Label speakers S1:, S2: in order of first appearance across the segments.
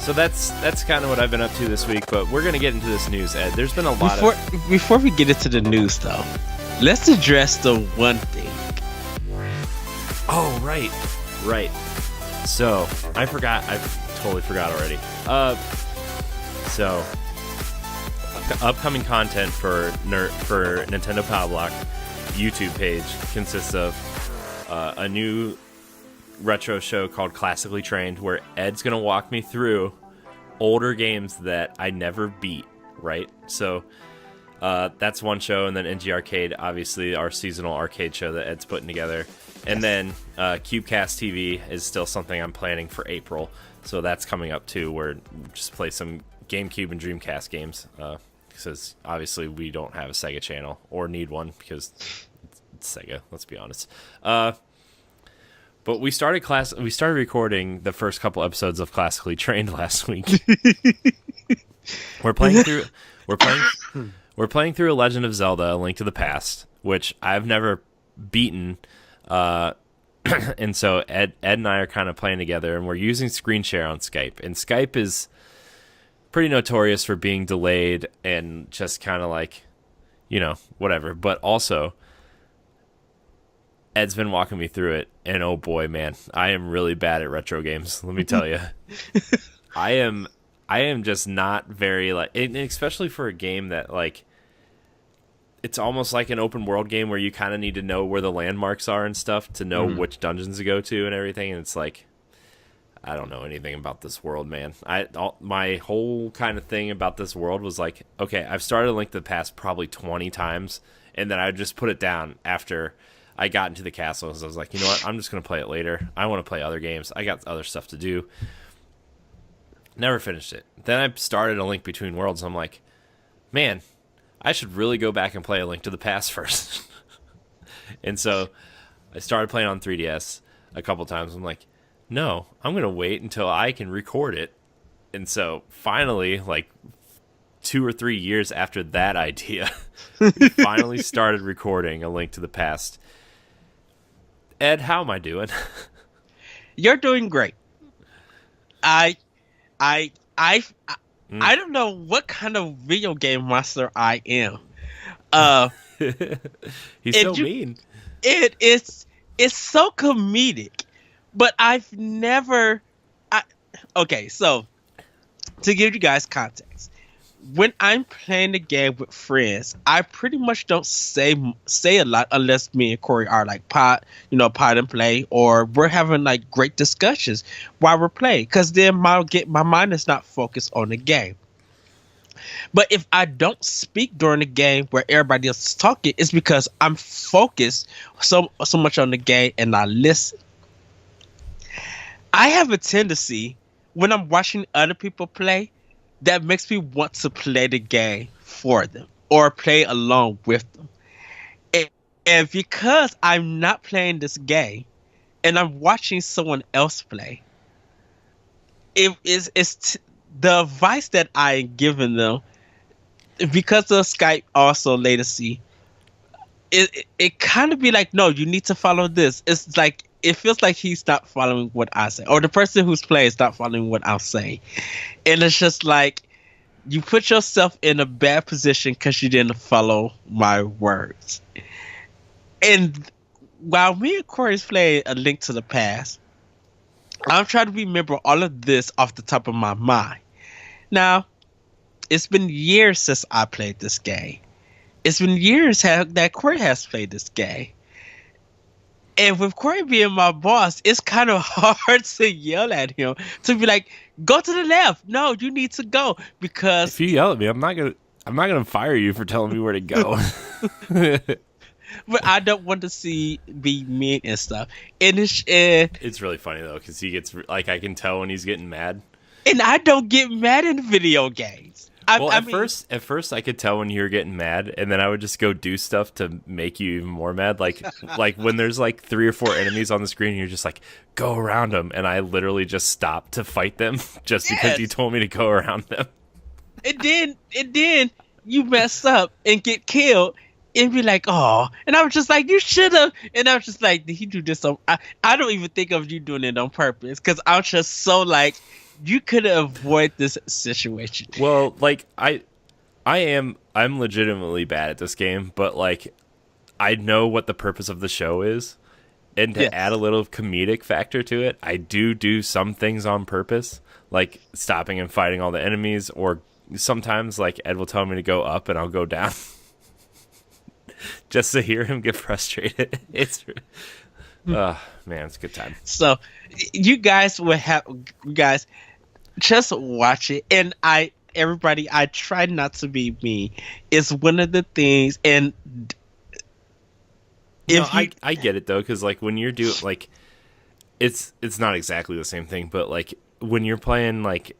S1: So that's kind of what I've been up to this week, but we're going to get into this news, Ed. There's been a lot
S2: Before we get into the news, though, let's address the one thing.
S1: Oh, right. So, I totally forgot already. So, upcoming content for Nintendo Power Block YouTube page consists of a new retro show called Classically Trained, where Ed's gonna walk me through older games that I never beat, right? So that's one show, and then NG Arcade, obviously our seasonal arcade show that Ed's putting together. And then Cubecast TV is still something I'm planning for April, so that's coming up too, where we just play some GameCube and Dreamcast games, because obviously we don't have a Sega channel, or need one, because it's Sega, let's be honest. But we started recording the first couple episodes of Classically Trained last week. We're playing through A Legend of Zelda: A Link to the Past, which I've never beaten, and so Ed and I are kind of playing together, and we're using screen share on Skype. And Skype is pretty notorious for being delayed and just kind of like, whatever. But also, Ed's been walking me through it, and oh boy, man, I am really bad at retro games. Let me tell you, I am just not very and especially for a game that it's almost like an open world game where you kind of need to know where the landmarks are and stuff to know which dungeons to go to and everything. And it's like, I don't know anything about this world, man. My whole kind of thing about this world was like, okay, I've started A Link to the Past probably 20 times, and then I just put it down after I got into the castle. So I was like, you know what? I'm just going to play it later. I want to play other games. I got other stuff to do. Never finished it. Then I started A Link Between Worlds. I'm like, man, I should really go back and play A Link to the Past first. And so I started playing on 3DS a couple times. I'm like, no, I'm going to wait until I can record it. And so finally, 2 or 3 years after that idea, we finally started recording A Link to the Past. Ed, how am I doing?
S2: You're doing great. I don't know what kind of video game master I am.
S1: He's so mean.
S2: It's so comedic, but I've never. Okay, so to give you guys context, when I'm playing the game with friends, I pretty much don't say a lot unless me and Corey are pod and play, or we're having great discussions while we're playing, because then my mind is not focused on the game. But if I don't speak during the game where everybody else is talking, it's because I'm focused so much on the game and I listen. I have a tendency when I'm watching other people play that makes me want to play the game for them or play along with them. And because I'm not playing this game and I'm watching someone else play, it's the advice that I'm giving them, because of Skype also latency, it kind of be like, no, you need to follow this. It's like, it feels like he's not following what I say, or the person who's playing is not following what I'm saying. And it's just like, you put yourself in a bad position because you didn't follow my words. And while me and Corey's playing A Link to the Past, I'm trying to remember all of this off the top of my mind. Now, it's been years since I played this game. It's been years that Corey has played this game. And with Corey being my boss, it's kind of hard to yell at him, to be like, go to the left. No, you need to go, because
S1: if you yell at me, I'm not gonna fire you for telling me where to go.
S2: But I don't want to be mean and stuff. And
S1: it's really funny though, because he gets I can tell when he's getting mad.
S2: And I don't get mad in video games.
S1: At first I could tell when you were getting mad, and then I would just go do stuff to make you even more mad. Like when there's 3 or 4 enemies on the screen, and you're just like, go around them, and I literally just stopped to fight them just because you told me to go around them.
S2: And then you mess up and get killed, and be like, oh, and I was just like, you should have. And I was just like, did he do this? I don't even think of you doing it on purpose, because I was just so you could avoid this situation.
S1: Well, like I'm legitimately bad at this game, but like I know what the purpose of the show is, and to
S2: Yes.
S1: add a little comedic factor to it, I do some things on purpose, like stopping and fighting all the enemies, or sometimes like Ed will tell me to go up and I'll go down. Just to hear him get frustrated. It's man, it's a good time.
S2: So you guys just watch it. And everybody, I try not to be mean. It's one of the things. And
S1: I get it though, because like when you're doing like, it's not exactly the same thing, but like when you're playing like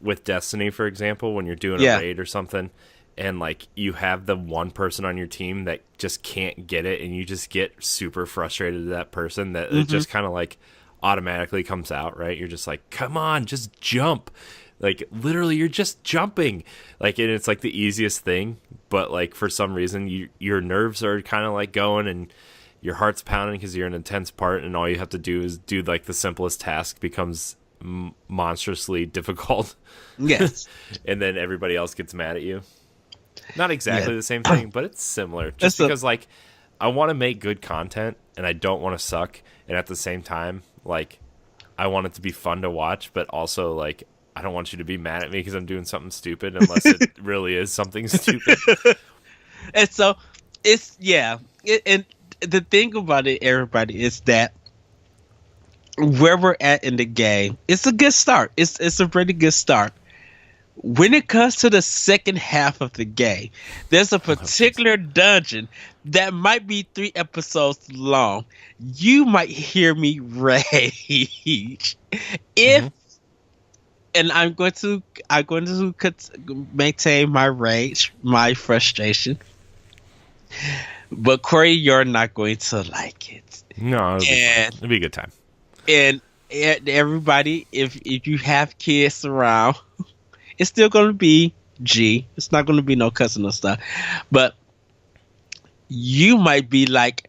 S1: with Destiny, for example, when you're doing a raid or something, and like you have the one person on your team that just can't get it, and you just get super frustrated at that person, that it just kind of like automatically comes out, right? You're just like, come on, just jump. Like literally you're just jumping, like, and it's like the easiest thing, but like for some reason your nerves are kind of like going and your heart's pounding because you're in an intense part, and all you have to do is do like the simplest task becomes monstrously difficult.
S2: Yes.
S1: And then everybody else gets mad at you. Not exactly the same thing, but it's similar. Just because like I want to make good content and I don't want to suck, and at the same time like I want it to be fun to watch, but also like I don't want you to be mad at me because I'm doing something stupid, unless it really is something stupid.
S2: And so it's and the thing about it, everybody, is that where we're at in the game, it's a good start. It's a pretty good start. When it comes to the second half of the game, there's a particular dungeon that might be 3 episodes long. You might hear me rage. And I'm going to maintain my rage, my frustration. But Corey, you're not going to like it.
S1: No, it'll be a good time.
S2: And everybody, if you have kids around, it's still going to be G. It's not going to be no cussing or stuff. But you might be like,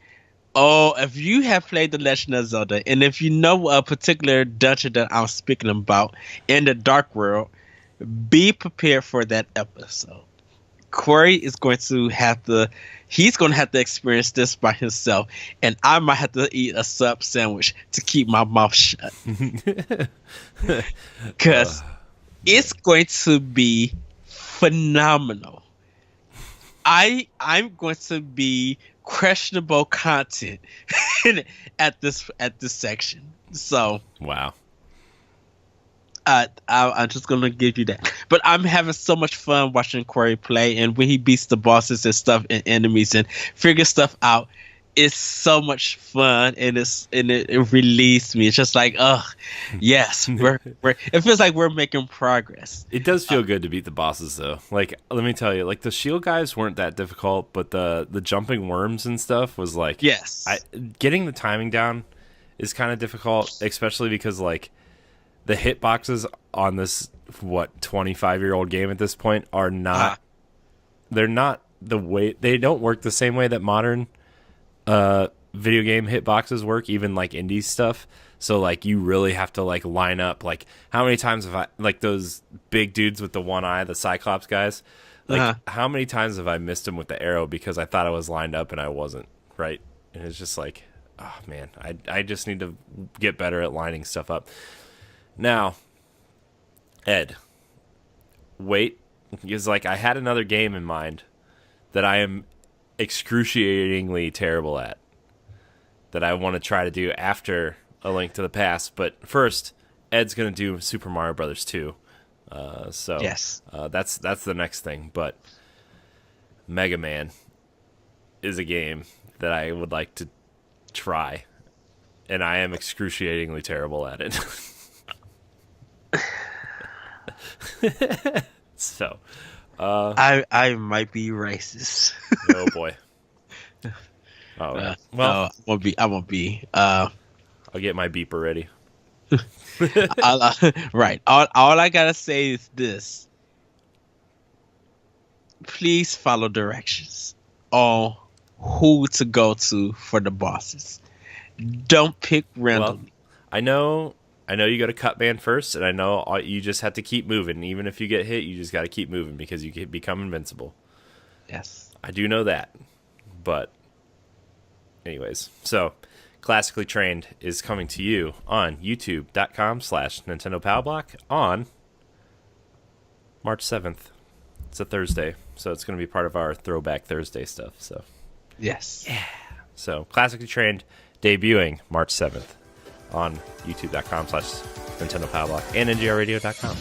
S2: oh, if you have played The Legend of Zelda, and if you know a particular dungeon that I'm speaking about in the Dark World, be prepared for that episode. Corey is going to have to experience this by himself, and I might have to eat a sub sandwich to keep my mouth shut. Because it's going to be phenomenal. I'm going to be questionable content at this section. So
S1: wow.
S2: I'm just gonna give you that. But I'm having so much fun watching Corey play, and when he beats the bosses and stuff and enemies and figure stuff out, it's so much fun, and it relieves me. It's just like, yes, it feels like we're making progress.
S1: It does feel good to beat the bosses though. Like, let me tell you, like the shield guys weren't that difficult, but the jumping worms and stuff was like,
S2: yes,
S1: getting the timing down is kind of difficult, especially because like the hitboxes on this 25-year-old game at this point are not they're not the way, they don't work the same way that modern video game hitboxes work, even like indie stuff. So like you really have to like line up. Like how many times have I, like those big dudes with the one eye, the Cyclops guys, like how many times have I missed them with the arrow because I thought I was lined up and I wasn't, right? And it's just like, oh man, I just need to get better at lining stuff up. Now, Ed, wait, because like I had another game in mind that I am excruciatingly terrible at that I want to try to do after A Link to the Past. But first, Ed's going to do Super Mario Brothers 2. So
S2: yes,
S1: that's the next thing. But Mega Man is a game that I would like to try, and I am excruciatingly terrible at it. So
S2: I might be racist.
S1: Oh boy. Oh well,
S2: I won't be.
S1: I'll get my beeper ready.
S2: Right. All I gotta say is this: please follow directions on who to go to for the bosses. Don't pick randomly.
S1: Well, I know I know you got to cut man first, and I know you just have to keep moving. Even if you get hit, you just got to keep moving because you can become invincible.
S2: Yes.
S1: I do know that. But anyways, so Classically Trained is coming to you on youtube.com/Nintendo Power Block on March 7th. It's a Thursday, so it's going to be part of our Throwback Thursday stuff. So
S2: Yes.
S1: yeah. So Classically Trained debuting March 7th on youtube.com/Nintendo Power Block and ngrradio.com.